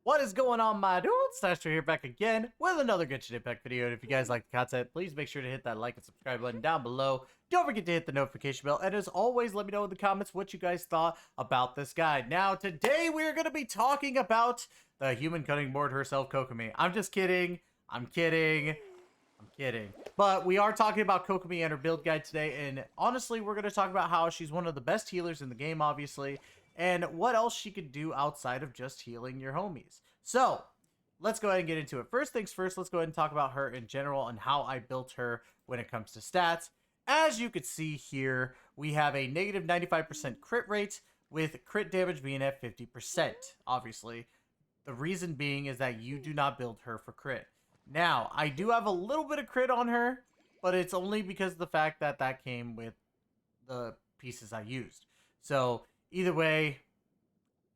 What is going on, my dudes? Tystra here back again with another Genshin Impact video. And if you guys like the content, please make sure to hit that like and subscribe button down below. Don't forget to hit the notification bell. And as always, let me know in the comments what you guys thought about this guide. Now, today we're going to be talking about the human cutting board herself, Kokomi. I'm just kidding. I'm kidding. But we are talking about Kokomi and her build guide today. And honestly, we're going to talk about how she's one of the best healers in the game, obviously. And what else she could do outside of just healing your homies. So, let's go ahead and get into it. First things first, let's go ahead and talk about her in general and how I built her when it comes to stats. As you can see here, we have a negative 95% crit rate with crit damage being at 50%, obviously. The reason being is that you do not build her for crit. Now, I do have a little bit of crit on her, but it's only because of the fact that that came with the pieces I used. So, either way,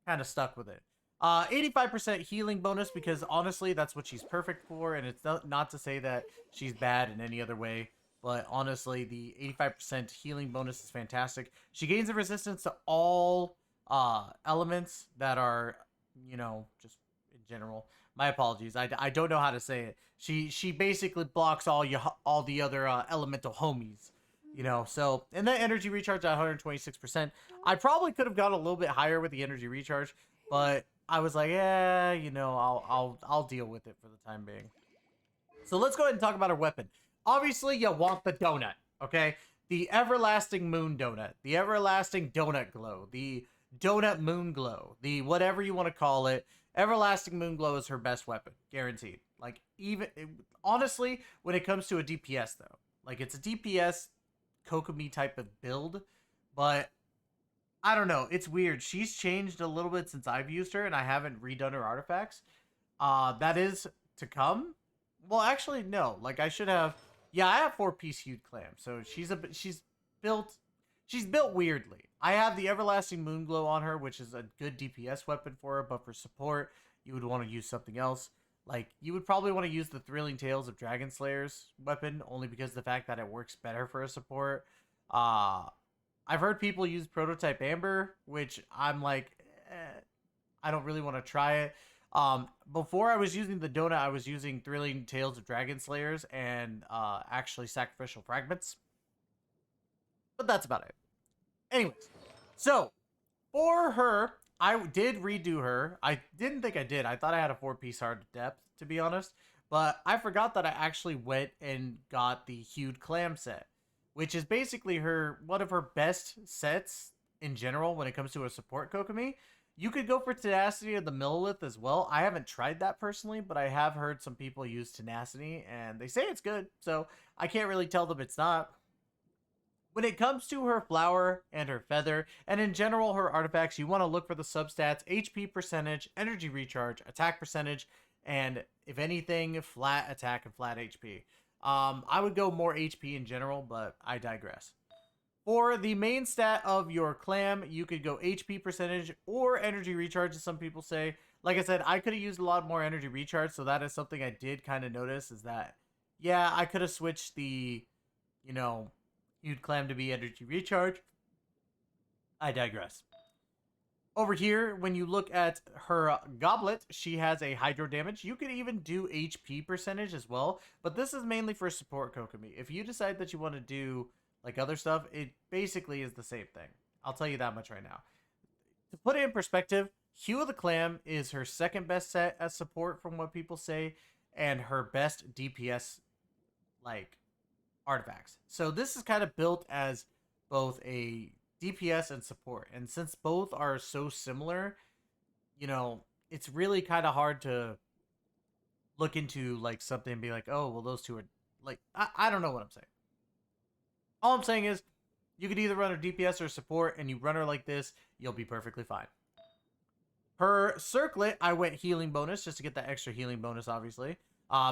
kind of stuck with it. 85% healing bonus because honestly, that's what she's perfect for. And it's not to say that she's bad in any other way. But honestly, the 85% healing bonus is fantastic. She gains a resistance to all elements that are, you know, just in general. My apologies. I don't know how to say it. She basically blocks all the other elemental homies. You know, so, and then energy recharge at 126%. I probably could have got a little bit higher with the energy recharge, but I was like, yeah, you know, I'll deal with it for the time being. So let's go ahead and talk about her weapon. Obviously, you want the donut, okay? The everlasting moon donut, the everlasting donut glow, the donut moon glow, the whatever you want to call it. Everlasting moon glow is her best weapon, guaranteed. Like, honestly, when it comes to a DPS though, like it's a DPS Kokomi type of build, but I don't know. It's weird. She's changed a little bit since I've used her, and I haven't redone her artifacts. That is to come. Well, actually, no. Like I should have. Yeah, I have 4-piece hued clam, so she's built weirdly. I have the everlasting moonglow on her, which is a good DPS weapon for her, but for support, you would want to use something else. Like, you would probably want to use the Thrilling Tales of Dragon Slayer's weapon, only because of the fact that it works better for a support. I've heard people use Prototype Amber, which I'm like, I don't really want to try it. Before I was using the donut, I was using Thrilling Tales of Dragon Slayers and actually Sacrificial Fragments. But that's about it. Anyways, so for her, I did redo her. I didn't think I did. I thought I had a 4-piece hard depth, to be honest. But I forgot that I actually went and got the Hued Clam set, which is basically one of her best sets in general when it comes to a support Kokomi. You could go for Tenacity or the Millilith as well. I haven't tried that personally, but I have heard some people use Tenacity, and they say it's good. So I can't really tell them it's not. When it comes to her flower and her feather, and in general her artifacts, you want to look for the substats, HP percentage, energy recharge, attack percentage, and if anything, flat attack and flat HP. I would go more HP in general, but I digress. For the main stat of your clam, you could go HP percentage or energy recharge, as some people say. Like I said, I could have used a lot more energy recharge, so that is something I did kind of notice, is that, yeah, I could have switched the, you know, Hued Clam to be energy recharge. I digress. Over here, when you look at her goblet, she has a hydro damage. You could even do HP percentage as well, but this is mainly for support Kokomi. If you decide that you want to do like other stuff, it basically is the same thing. I'll tell you that much right now. To put it in perspective, Hue of the Clam is her second best set as support from what people say, and her best DPS like artifacts. So this is kind of built as both a DPS and support. And since both are so similar, you know, it's really kind of hard to look into like something and be like, oh, well, those two are like, I don't know what I'm saying. All I'm saying is you could either run her DPS or support, and you run her like this, you'll be perfectly fine. Her circlet, I went healing bonus just to get that extra healing bonus, obviously.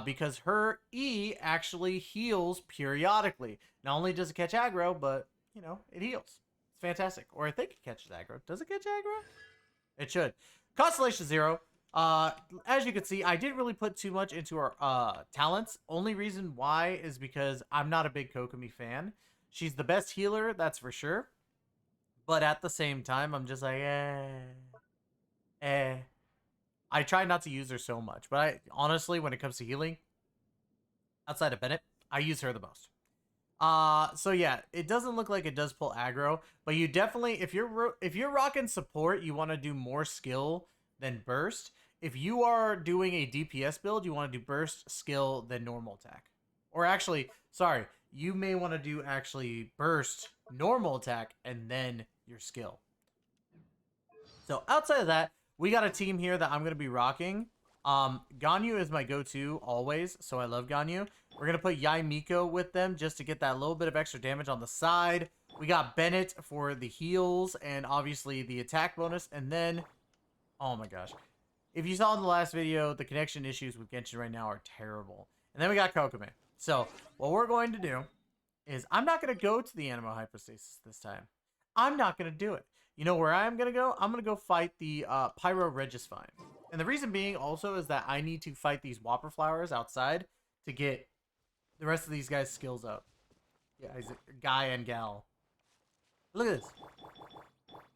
Because her E actually heals periodically. Not only does it catch aggro, but, you know, it heals. It's fantastic. Or I think it catches aggro. Does it catch aggro? It should. Constellation 0. As you can see, I didn't really put too much into her talents. Only reason why is because I'm not a big Kokomi fan. She's the best healer, that's for sure. But at the same time, I'm just like, I try not to use her so much, but I honestly, when it comes to healing, outside of Bennett, I use her the most. So yeah, it doesn't look like it does pull aggro, but you definitely, if you're rocking support, you want to do more skill than burst. If you are doing a DPS build, you want to do burst, skill, then normal attack. Or actually, sorry, you may want to do actually burst, normal attack, and then your skill. So outside of that, we got a team here that I'm going to be rocking. Ganyu is my go-to always, so I love Ganyu. We're going to put Yai Miko with them just to get that little bit of extra damage on the side. We got Bennett for the heals and obviously the attack bonus. And then, oh my gosh. If you saw in the last video, the connection issues with Genshin right now are terrible. And then we got Kokomi. So what we're going to do is I'm not going to go to the Animo Hypostasis this time. I'm not going to do it. You know where I'm going to go? I'm going to go fight the Pyro Regisvine. And the reason being also is that I need to fight these Whopper Flowers outside to get the rest of these guys' skills up. Yeah, he's a guy and gal. Look at this.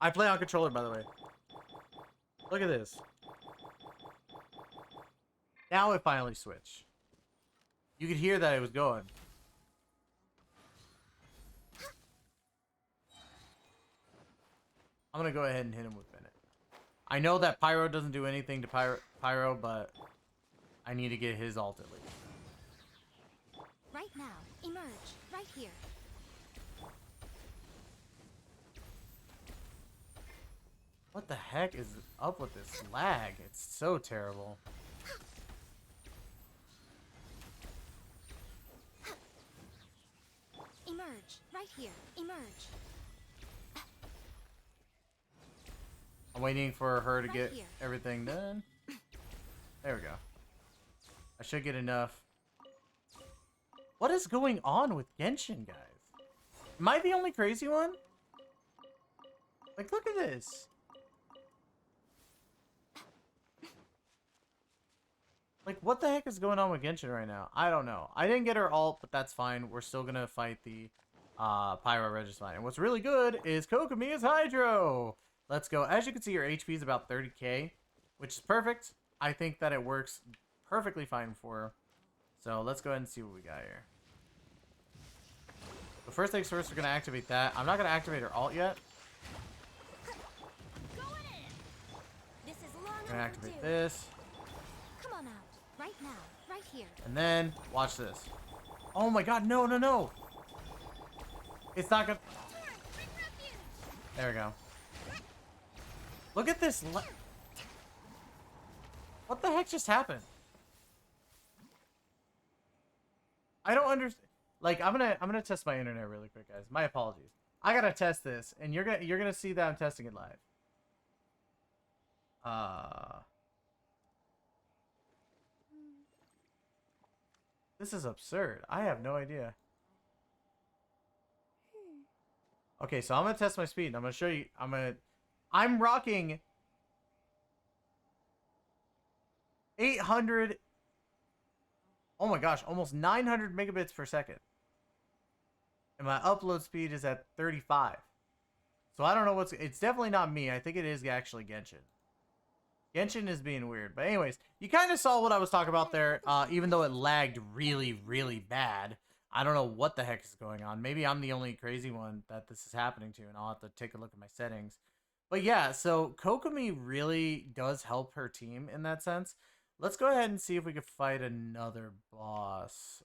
I play on controller, by the way. Look at this. Now it finally switched. You could hear that it was going. I'm going to go ahead and hit him with Bennett. I know that Pyro doesn't do anything to Pyro, but I need to get his ult at least. Right now, emerge, right here. What the heck is up with this lag? It's so terrible. Emerge, right here, emerge. I'm waiting for her to get everything done. There we go. I should get enough. What is going on with Genshin, guys? Am I the only crazy one? Like, look at this. Like, what the heck is going on with Genshin right now? I don't know. I didn't get her ult, but that's fine. We're still gonna fight the Pyro Regisvine. And what's really good is Kokomi is Hydro. Let's go. As you can see, your HP is about 30k, which is perfect. I think that it works perfectly fine for her. So let's go ahead and see what we got here. But first things first, we're going to activate that. I'm not going to activate her ult yet. This is long I'm going to activate this. Come on out. Right now. Right here. And then, watch this. Oh my god, no, no, no. It's not going to... There we go. Look at this. What the heck just happened? I don't understand. Like, I'm gonna test my internet really quick, guys. My apologies. I gotta test this, and you're gonna see that I'm testing it live. This is absurd. I have no idea. Okay, so I'm gonna test my speed. And I'm gonna show you. I'm rocking 800. Oh my gosh, almost 900 megabits per second. And my upload speed is at 35. So I don't know what's... It's definitely not me. I think it is actually Genshin. Genshin is being weird. But anyways, you kind of saw what I was talking about there. Even though it lagged really, really bad. I don't know what the heck is going on. Maybe I'm the only crazy one that this is happening to. And I'll have to take a look at my settings. But yeah, so Kokomi really does help her team in that sense. Let's go ahead and see if we can fight another boss.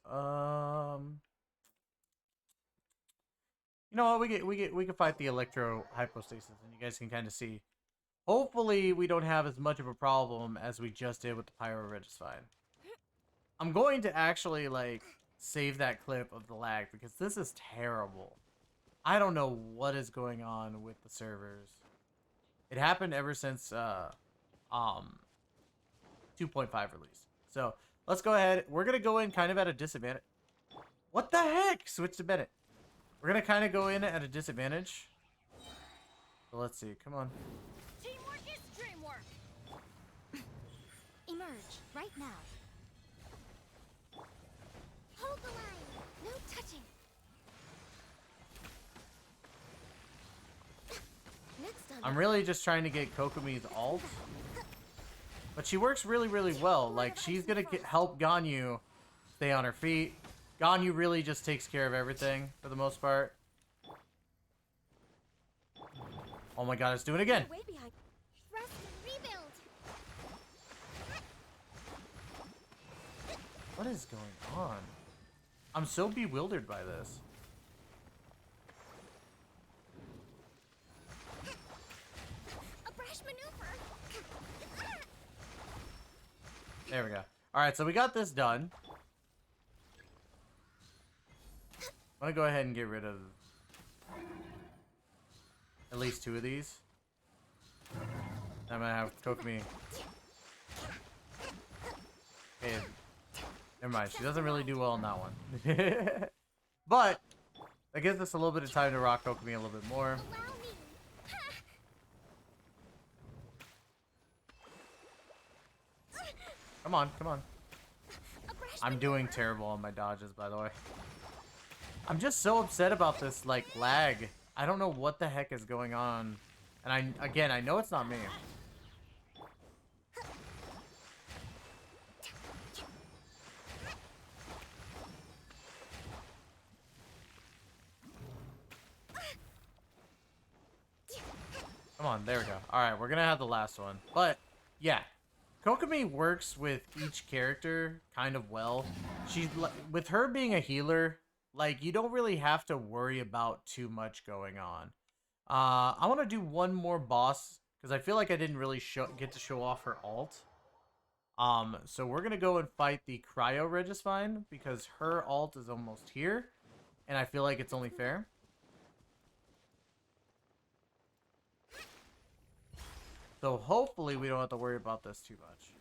You know what? We can fight the Electro Hypostasis, and you guys can kind of see. Hopefully, we don't have as much of a problem as we just did with the Pyro Regisvine. I'm going to actually like save that clip of the lag because this is terrible. I don't know what is going on with the servers. It happened ever since 2.5 release. So let's go ahead. We're gonna go in kind of at a disadvantage. What the heck? Switch to Bennett. We're gonna kind of go in at a disadvantage. So let's see. Come on. Teamwork is dreamwork. Emerge right now. Hold the line. No touching. Next on I'm really just trying to get Kokomi's ult. But she works really, really well. Like, she's gonna help Ganyu stay on her feet. Ganyu really just takes care of everything for the most part. Oh my god, it's doing it again. Way behind. Rest and rebuild. What is going on? I'm so bewildered by this. A brash maneuver. There we go. Alright, so we got this done. I'm gonna go ahead and get rid of at least 2 of these. I'm gonna have Kokomi. Okay, never mind. She doesn't really do well on that one. But that gives us a little bit of time to rock Kokomi a little bit more. Allow me. Come on, come on. A brash I'm doing terrible on my dodges, by the way. I'm just so upset about this, like, lag. I don't know what the heck is going on. And I know it's not me. Come on, there we go. Alright, we're gonna have the last one. But, yeah. Kokomi works with each character kind of well. She's, with her being a healer, like, you don't really have to worry about too much going on. I want to do one more boss, because I feel like I didn't really get to show off her alt. So we're going to go and fight the Cryo Regisvine, because her alt is almost here, and I feel like it's only fair. So hopefully we don't have to worry about this too much.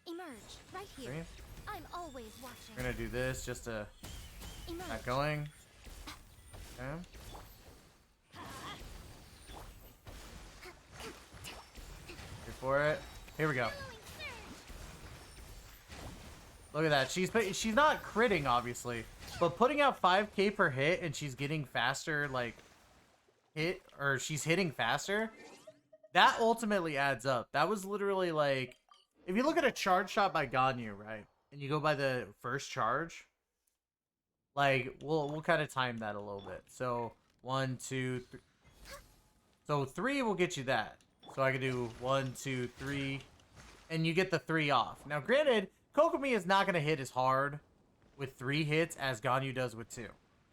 Emerge right here. Okay. I'm always watching. We're going to do this just to Emerge. get going. Okay. Wait for it. Here we go. Look at that. She's not critting, obviously, but putting out 5k per hit and she's getting faster, like, she's hitting faster. That ultimately adds up. That was literally like, if you look at a charge shot by Ganyu, right, and you go by the first charge, like, we'll kind of time that a little bit. So 1, 2, 3. So 3 will get you that. So I can do 1, 2, 3, and you get the 3 off. Now, granted, Kokomi is not going to hit as hard with 3 hits as Ganyu does with 2.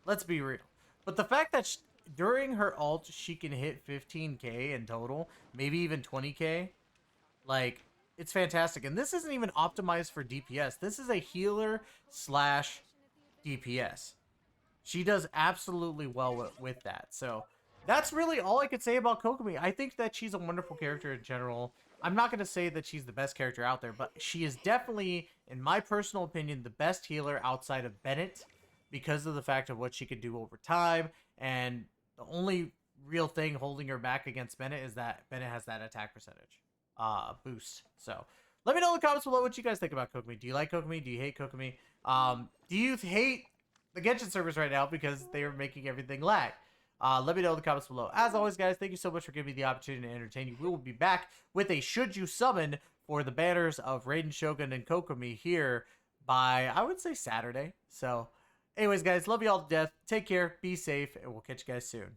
Let's be real. But the fact that during her ult, she can hit 15k in total, maybe even 20k, like, it's fantastic. And this isn't even optimized for DPS. This is a healer slash DPS. She does absolutely well with that. So that's really all I could say about Kokomi. I think that she's a wonderful character in general. I'm not going to say that she's the best character out there, but she is definitely, in my personal opinion, the best healer outside of Bennett because of the fact of what she could do over time. And the only real thing holding her back against Bennett is that Bennett has that attack percentage boost. So let me know in the comments below what you guys think about Kokomi. Do you like Kokomi? Do you hate Kokomi? Do you hate the Genshin servers right now because they are making everything lag? Let me know in the comments below. As always, guys, thank you so much for giving me the opportunity to entertain you. We will be back with a Should You Summon for the banners of Raiden, Shogun, and Kokomi here by, I would say, Saturday. So, anyways, guys, love you all to death. Take care, be safe, and we'll catch you guys soon.